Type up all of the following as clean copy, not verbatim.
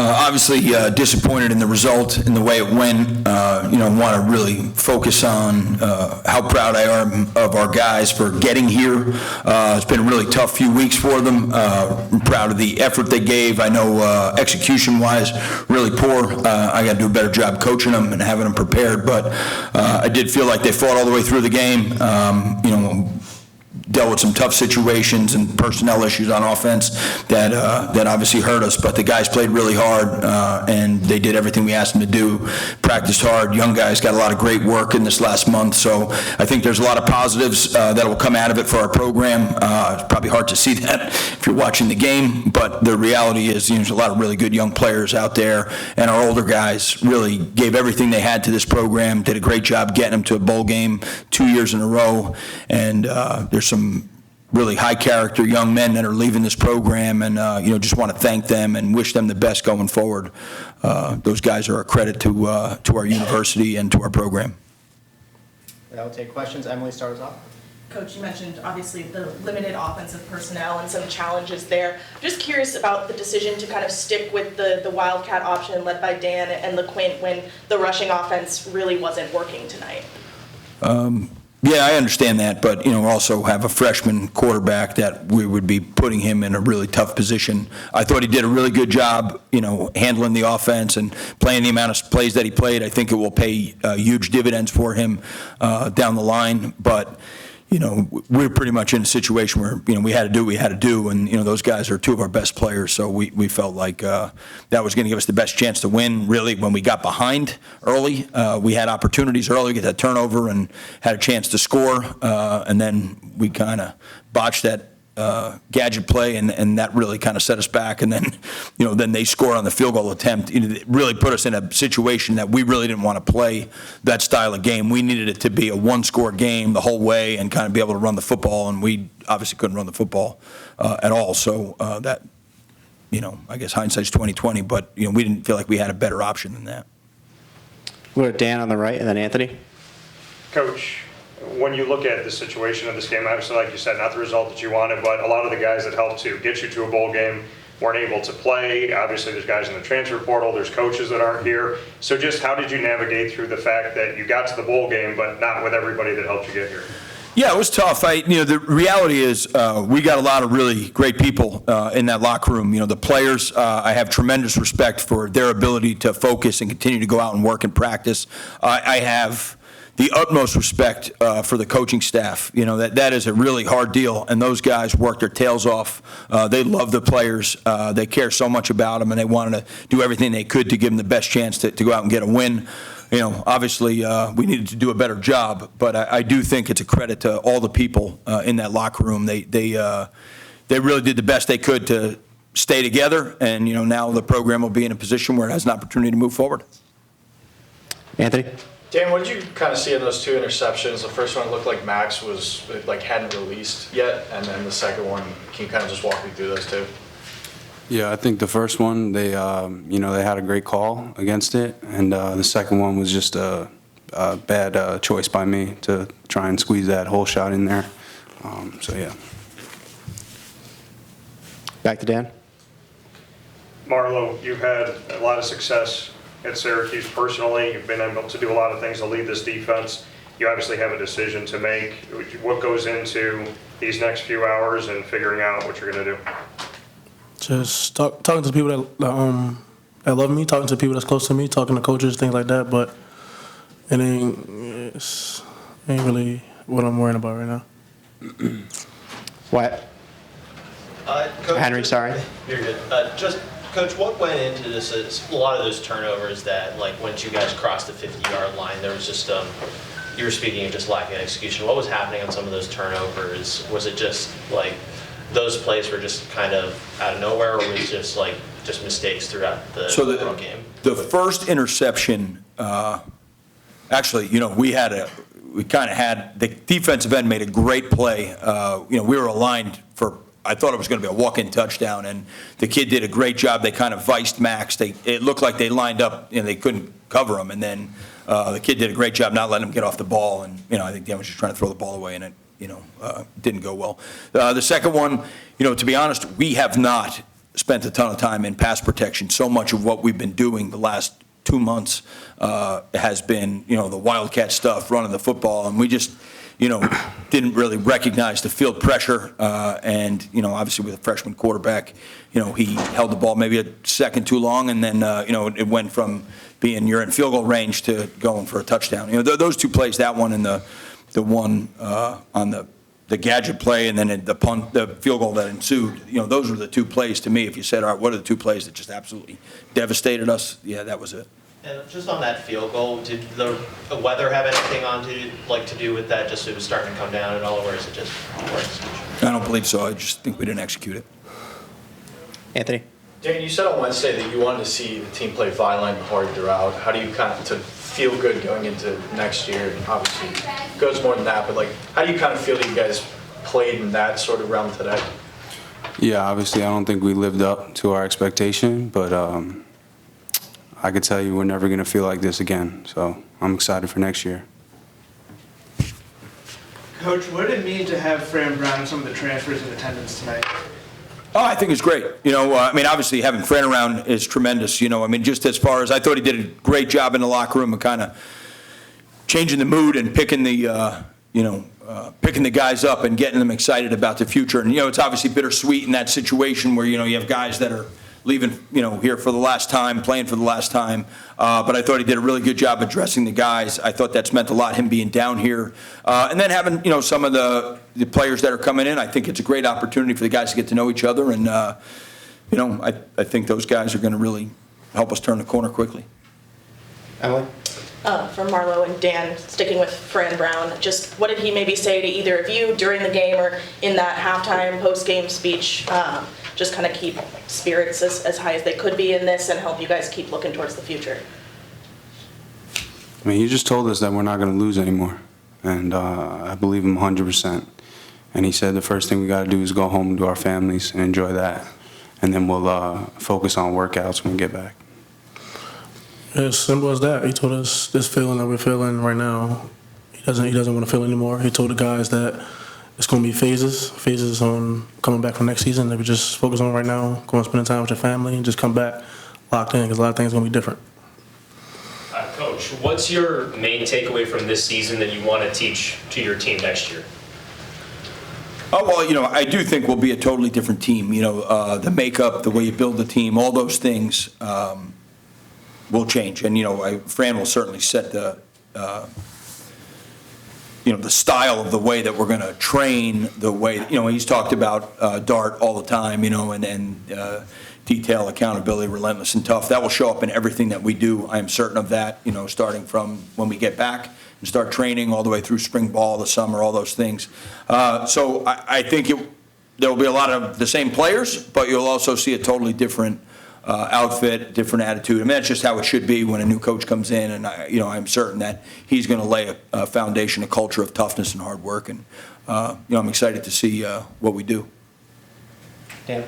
Obviously disappointed in the result, in the way it went. Want to really focus on how proud I am of our guys for getting here. It's been a really tough few weeks for them. I'm proud of the effort they gave. I know execution-wise, really poor. I got to do a better job coaching them and having them prepared, but I did feel like they fought all the way through the game. Dealt with some tough situations and personnel issues on offense that obviously hurt us, but the guys played really hard and they did everything we asked them to do, practiced hard. Young guys got a lot of great work in this last month, so I think there's a lot of positives that will come out of it for our program. It's probably hard to see that if you're watching the game, but the reality is there's a lot of really good young players out there, and our older guys really gave everything they had to this program, did a great job getting them to a bowl game 2 years in a row, and there's some really high character young men that are leaving this program, and just want to thank them and wish them the best going forward. Those guys are a credit to our university and to our program. I'll take questions. Emily, start us off. Coach, you mentioned obviously the limited offensive personnel and some challenges there. Just curious about the decision to kind of stick with the Wildcat option led by Dan and LeQuint when the rushing offense really wasn't working tonight. Yeah, I understand that, but also have a freshman quarterback that we would be putting him in a really tough position. I thought he did a really good job, handling the offense and playing the amount of plays that he played. I think it will pay huge dividends for him down the line, but we're pretty much in a situation where we had to do what we had to do, and those guys are two of our best players, so we felt like that was going to give us the best chance to win. Really, when we got behind early, we had opportunities early, get that turnover, and had a chance to score, and then we kind of botched that gadget play, and that really kind of set us back. And then, then they score on the field goal attempt. It really put us in a situation that we really didn't want to play that style of game. We needed it to be a one-score game the whole way and kind of be able to run the football, and we obviously couldn't run the football at all. So that, I guess hindsight's 20/20, but we didn't feel like we had a better option than that. We'll go to Dan on the right, and then Anthony. Coach, when you look at the situation of this game, obviously, like you said, not the result that you wanted, but a lot of the guys that helped to get you to a bowl game weren't able to play. Obviously, there's guys in the transfer portal, there's coaches that aren't here. So just how did you navigate through the fact that you got to the bowl game, but not with everybody that helped you get here? Yeah, it was tough. The reality is we got a lot of really great people in that locker room. The players, I have tremendous respect for their ability to focus and continue to go out and work and practice. I have the utmost respect for the coaching staff. That is a really hard deal, and those guys work their tails off. They love the players. They care so much about them, and they wanted to do everything they could to give them the best chance to go out and get a win. Obviously, we needed to do a better job, but I do think it's a credit to all the people in that locker room. They really did the best they could to stay together, and now the program will be in a position where it has an opportunity to move forward. Anthony. Dan, what did you kind of see in those two interceptions? The first one looked like Max hadn't released yet, and then the second one, can you kind of just walk me through those two? Yeah, I think the first one they had a great call against it, and the second one was just a bad choice by me to try and squeeze that whole shot in there. So yeah. Back to Dan. Marlowe, you've had a lot of success at Syracuse personally. You've been able to do a lot of things to lead this defense. You obviously have a decision to make. What goes into these next few hours and figuring out what you're going to do? Just talking to people that love me, talking to people that's close to me, talking to coaches, things like that. But it ain't really what I'm worrying about right now. What? Coach, Henry, sorry. You're good. Coach, what went into this? A lot of those turnovers that, once you guys crossed the 50-yard line, there was just, you were speaking of just lack of execution. What was happening on some of those turnovers? Was it just, those plays were just kind of out of nowhere, or was it just mistakes throughout the game? The first interception, actually, we kind of had, the defensive end made a great play. We were aligned for, I thought it was going to be a walk-in touchdown, and the kid did a great job. They kind of viced Max. It looked like they lined up, and they couldn't cover him, and then the kid did a great job not letting him get off the ball, and I think Dan was just trying to throw the ball away, and it didn't go well. The second one, to be honest, we have not spent a ton of time in pass protection. So much of what we've been doing the last 2 months has been, the Wildcat stuff, running the football, and we just, didn't really recognize the field pressure. And, obviously with a freshman quarterback, he held the ball maybe a second too long, and then, it went from being you're in field goal range to going for a touchdown. Those two plays, that one and the one on the gadget play, and then the punt, the field goal that ensued, those were the two plays to me. If you said, all right, what are the two plays that just absolutely devastated us? Yeah, that was it. And just on that field goal, did the weather have anything to do with that? Just it was starting to come down at all, or is it just poor execution? I don't believe so. I just think we didn't execute it. Anthony? Dan, you said on Wednesday that you wanted to see the team play violent and hard throughout. How do you kind of to feel good going into next year? And obviously, it goes more than that, but how do you kind of feel that you guys played in that sort of realm today? Yeah, obviously, I don't think we lived up to our expectation, but I could tell you we're never going to feel like this again. So I'm excited for next year. Coach, what did it mean to have Fran Brown and some of the transfers in attendance tonight? Oh, I think it's great. Obviously having Fran around is tremendous. Just as far as I thought he did a great job in the locker room of kind of changing the mood and picking the, picking the guys up and getting them excited about the future. And, it's obviously bittersweet in that situation where, you have guys that are leaving, here for the last time, playing for the last time. But I thought he did a really good job addressing the guys. I thought that's meant a lot, him being down here. And then having, some of the players that are coming in, I think it's a great opportunity for the guys to get to know each other. And, I think those guys are going to really help us turn the corner quickly. Emily? For Marlowe and Dan, sticking with Fran Brown, just what did he maybe say to either of you during the game or in that halftime, post-game speech, just kind of keep spirits as high as they could be in this and help you guys keep looking towards the future? He just told us that we're not going to lose anymore, and I believe him 100%. And he said the first thing we got to do is go home to our families and enjoy that, and then we'll focus on workouts when we get back. As simple as that. He told us this feeling that we're feeling right now, he doesn't want to feel anymore. He told the guys that it's going to be phases on coming back for next season that we just focus on right now, going spending time with your family and just come back locked in because a lot of things are going to be different. Coach, what's your main takeaway from this season that you want to teach to your team next year? Oh, well, I do think we'll be a totally different team. The makeup, the way you build the team, all those things will change. And, Fran will certainly set the style of the way that we're going to train, the way, he's talked about DART all the time, and detail, accountability, relentless and tough. That will show up in everything that we do. I am certain of that, starting from when we get back and start training all the way through spring ball, the summer, all those things. So I think there will be a lot of the same players, but you'll also see a totally different outfit, different attitude. That's just how it should be when a new coach comes in, and I'm certain that he's going to lay a foundation, a culture of toughness and hard work, and I'm excited to see what we do. Dan?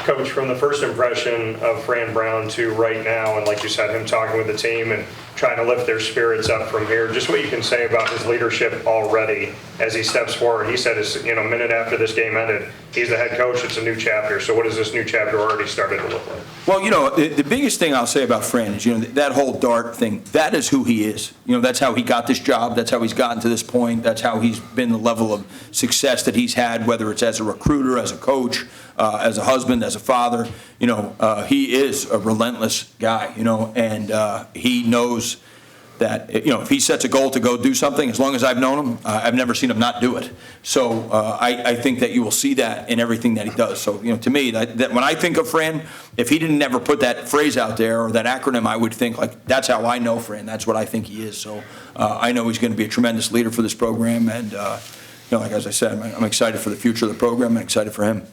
Coach, from the first impression of Fran Brown to right now, and like you said, him talking with the team and trying to lift their spirits up from here, just what you can say about his leadership already as he steps forward. He said, a minute after this game ended, he's the head coach, it's a new chapter. So what does this new chapter already started to look like? Well, the biggest thing I'll say about Fran is, that whole DART thing, that is who he is. That's how he got this job. That's how he's gotten to this point. That's how he's been the level of success that he's had, whether it's as a recruiter, as a coach, as a husband, as a father. He is a relentless guy, and he knows that, if he sets a goal to go do something, as long as I've known him, I've never seen him not do it. So I think that you will see that in everything that he does. So, to me, that when I think of Fran, if he didn't ever put that phrase out there or that acronym, I would think, that's how I know Fran. That's what I think he is. So I know he's going to be a tremendous leader for this program. And, as I said, I'm excited for the future of the program and excited for him.